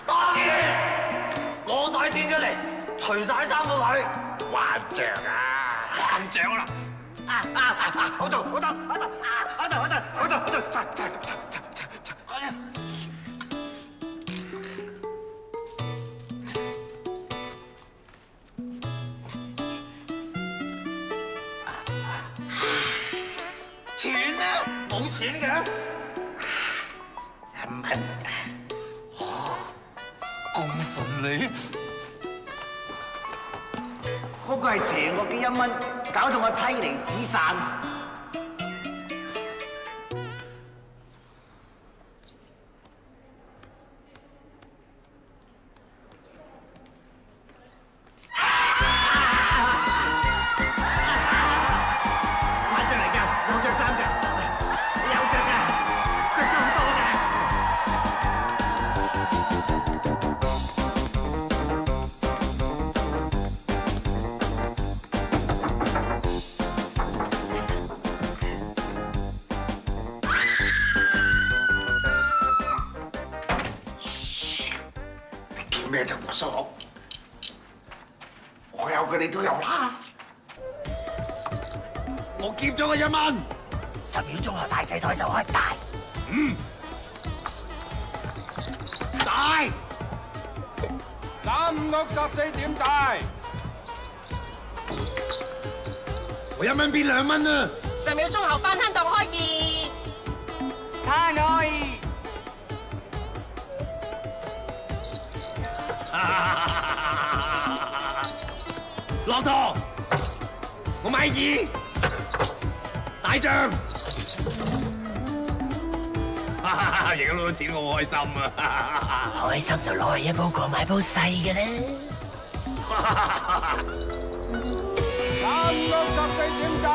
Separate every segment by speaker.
Speaker 1: 當然，攞晒錢出嚟，除晒衫褲佢，還帳啊！還帳啦！好做，好得，好得，好得，好得，好得，好得，錢呢？冇錢嘅。1蚊，咁順利？嗰個係邪惡嘅1蚊，搞到我妻離子散。咩就胡鬚佬，我有嘅你都有啦。我劫咗個1蚊，10秒鐘後大細台就開大。大
Speaker 2: 3、5、6、14點大。
Speaker 1: 我1蚊變2蚊啊
Speaker 3: ！10秒鐘後翻攤檔開2，
Speaker 1: 攤開。駱駝，我買2大象，贏到錢我好開心啊！
Speaker 3: 開心就攞去一鋪過買鋪細嘅啦。
Speaker 2: 3、5、6、14點大。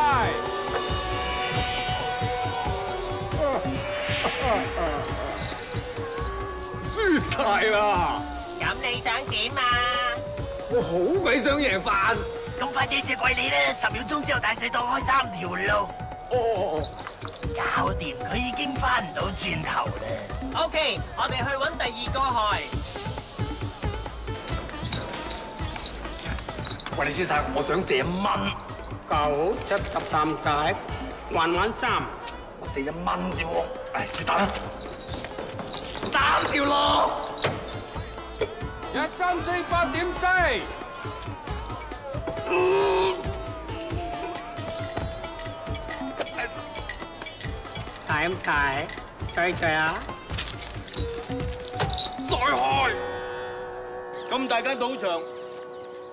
Speaker 2: 輸晒啦！
Speaker 3: 咁你想點啊？
Speaker 2: 我好鬼想贏飯。
Speaker 3: 咁快啲借貴你啦！10秒鐘之後大細檔開3條路。
Speaker 2: 哦，
Speaker 3: 搞掂，佢已經翻唔到轉頭啦。OK， 我哋去揾第2個海。
Speaker 1: 喂，李先生，我想借1蚊。
Speaker 4: 9、73解，還3。
Speaker 1: 我借1蚊啫喎，唉，是但啦。3條路。
Speaker 2: 1348點4。
Speaker 4: 睇唔睇？追啊！
Speaker 2: 再開！咁大間賭場，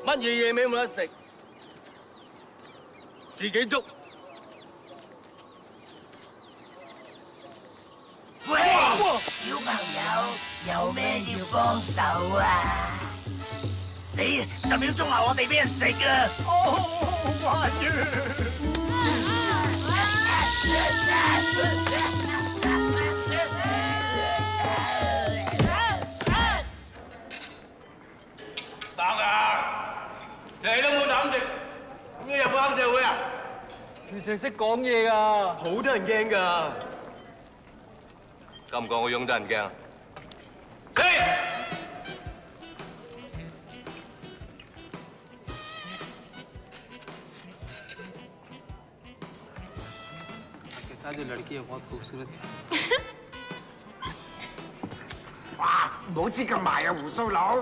Speaker 2: 乜嘢嘢味冇得食？自己捉。
Speaker 3: 喂，小朋友，有咩要幫手啊？死！10秒鐘後我哋俾人食啊！
Speaker 1: 玩完。
Speaker 2: 得啊！你都冇膽食，咁你入黑社會啊？其實識講嘢㗎，好多人驚㗎。敢唔敢我用得人驚？嘿！साथ
Speaker 4: जो लड़की है बहुत खूबसूरत है।
Speaker 1: 哇，唔好黐咁埋啊，胡鬚佬！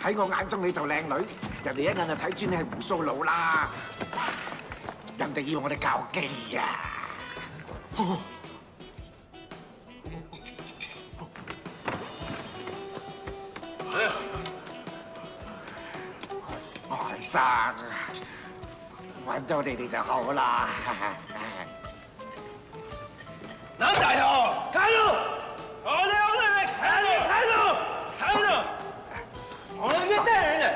Speaker 1: 喺我眼中你就靚女，人哋一眼就睇穿你係胡鬚佬啦。人哋以為我哋教基啊！外甥，揾到你哋就好啦。
Speaker 2: 男仔頭，開路！我哋好努力，開路！我哋啲帶人嚟。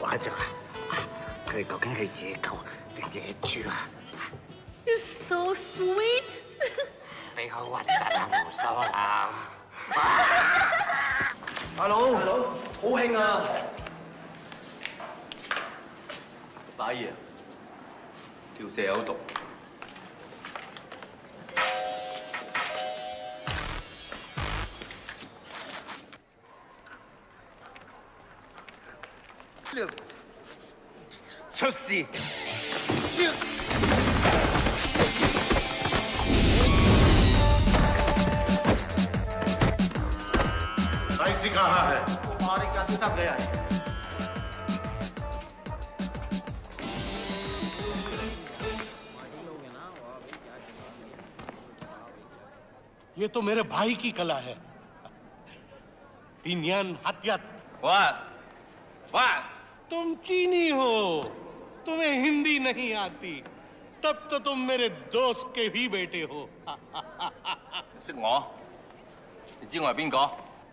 Speaker 1: 玩着啊！佢哋究竟係野狗定野豬啊
Speaker 5: You're so sweet
Speaker 1: 你好核突啊，胡鬚佬！
Speaker 2: 大佬，好興啊！打嘢，條蛇有毒。
Speaker 1: 出事！साइसी कहाँ है?
Speaker 2: हमारे जाति सब गया है।
Speaker 6: ये तो मेरे भाई की कला है। पिनियन हत्यात।
Speaker 2: वाह!
Speaker 6: तुम चीनी हो, तुम्हें हिंदी नहीं आती, तब तो तुम मेरे दोस्त के भी बेटे हो।
Speaker 2: 識我？你知我係邊個？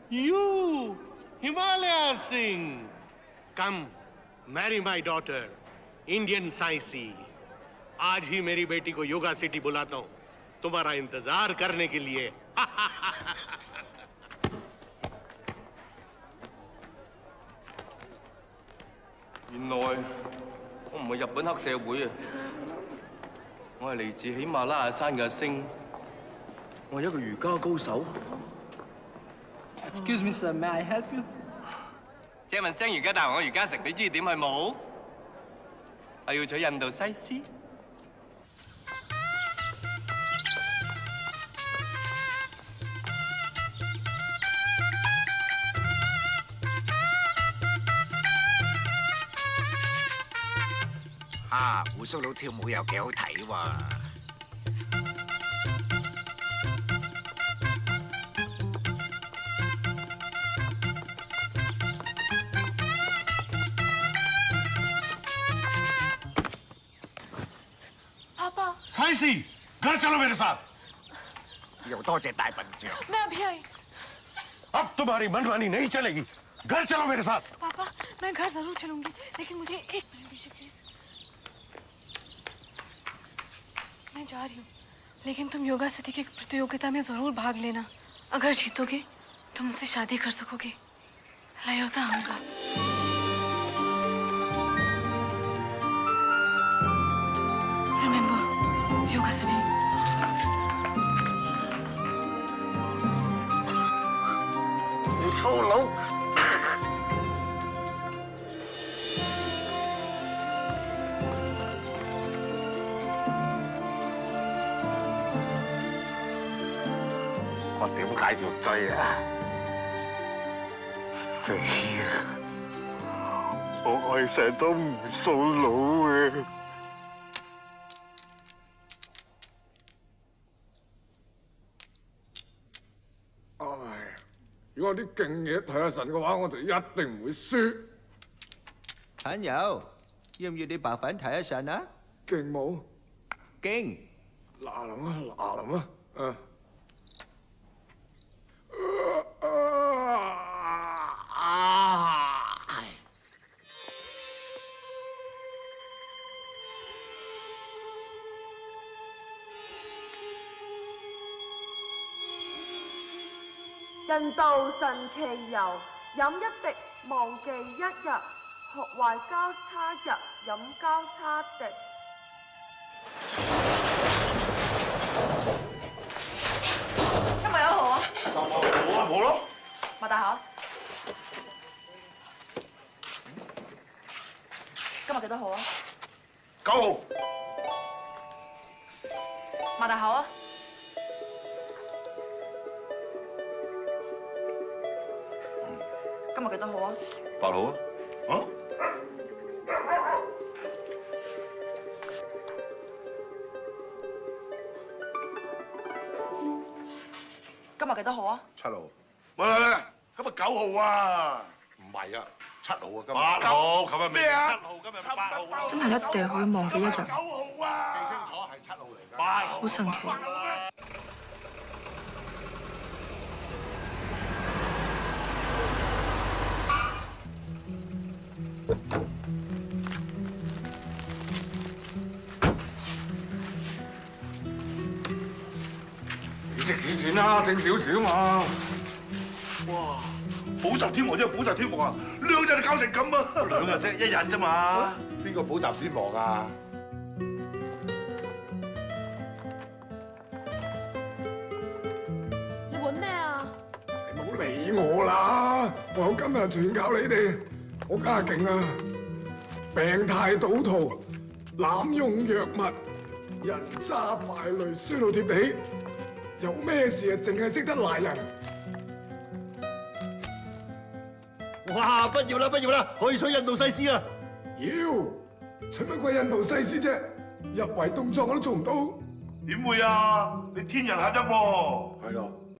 Speaker 6: You, Himalaya Singh, come marry my daughter, Indian साइसी। आज ही मेरी बेटी को योगा सिटी बुलाता हूँ, तुम्हारा इंतजार करने के लिए।
Speaker 2: 原來我唔係日本黑社會啊！我係嚟自喜馬拉雅山嘅阿星，我係一個瑜伽高手。
Speaker 4: Excuse me, sir. May I help you?
Speaker 2: 借問聲瑜伽大王，我瑜伽食，你知點係冇？我要娶印度西施。
Speaker 3: 啊，胡鬚佬跳舞又幾好睇喎！पापा
Speaker 6: साइसी, घर चलो मेरे साथ।
Speaker 3: 又多謝大笨象。
Speaker 5: मैं अभी आई।
Speaker 6: अब तुम्हारी मनमानी नहीं चलेगी, घर चलो मेरे साथ।
Speaker 5: पापा मैं घर जरूर चलूंगी, लेकिन मुझे 1 मिनट दीजिए प्लीज। मैं जा रही हूँ, लेकिन तुम योगा सिटी की प्रतियोगिता में जरूर भाग लेना। अगर जीतोगे तो मुझसे शादी कर सकोगे। लयोता आऊंगा। Remember, योगा सिटी।
Speaker 3: 你粗佬！我點解要追啊？死啊！我愛成都唔數佬嘅。
Speaker 7: 如果啲勁嘢睇下神嘅話，我就一定唔會輸。
Speaker 8: 陳友，要唔要啲白粉睇下神啊？
Speaker 7: 勁冇
Speaker 8: 勁！
Speaker 7: 嗱林啊，啊！
Speaker 9: 人道神奇遊，飲一滴忘記一日，學壞交叉日，飲交叉滴。
Speaker 10: 今日有號啊
Speaker 1: 10號咯。
Speaker 10: 擘大口。今日幾多號啊
Speaker 1: 9號。
Speaker 10: 擘大口啊！今日幾多號啊
Speaker 1: 8號啊？啊？
Speaker 10: 今日幾多號啊
Speaker 1: 7號。喂，今日9號啊？唔係啊，7號啊，今日。8號，琴日咩啊？7號，今日8號。
Speaker 9: 真係一定可以忘記一日，
Speaker 1: 9號啊！記清楚係7號嚟㗎。8號。
Speaker 9: 好神奇。
Speaker 7: 幾錢啊？整少少嘛。
Speaker 2: 哇，
Speaker 11: 補習天王真係補習天王啊！2日就搞成咁啊！2日啫，1日啫嘛。邊個補習天王啊？
Speaker 9: 你揾咩啊？
Speaker 7: 你冇理我啦！我今日全靠你哋，我家境啊，病態賭徒，濫用藥物，人渣敗類，衰到貼地，有咩事啊？淨係識得賴人。
Speaker 1: 哇！不要啦，不要啦，可以取印度西施啦。
Speaker 7: 妖，取乜鬼印度西施啫？入圍動作我都做唔到。
Speaker 11: 點會啊？你天人合一喎。
Speaker 1: 係咯。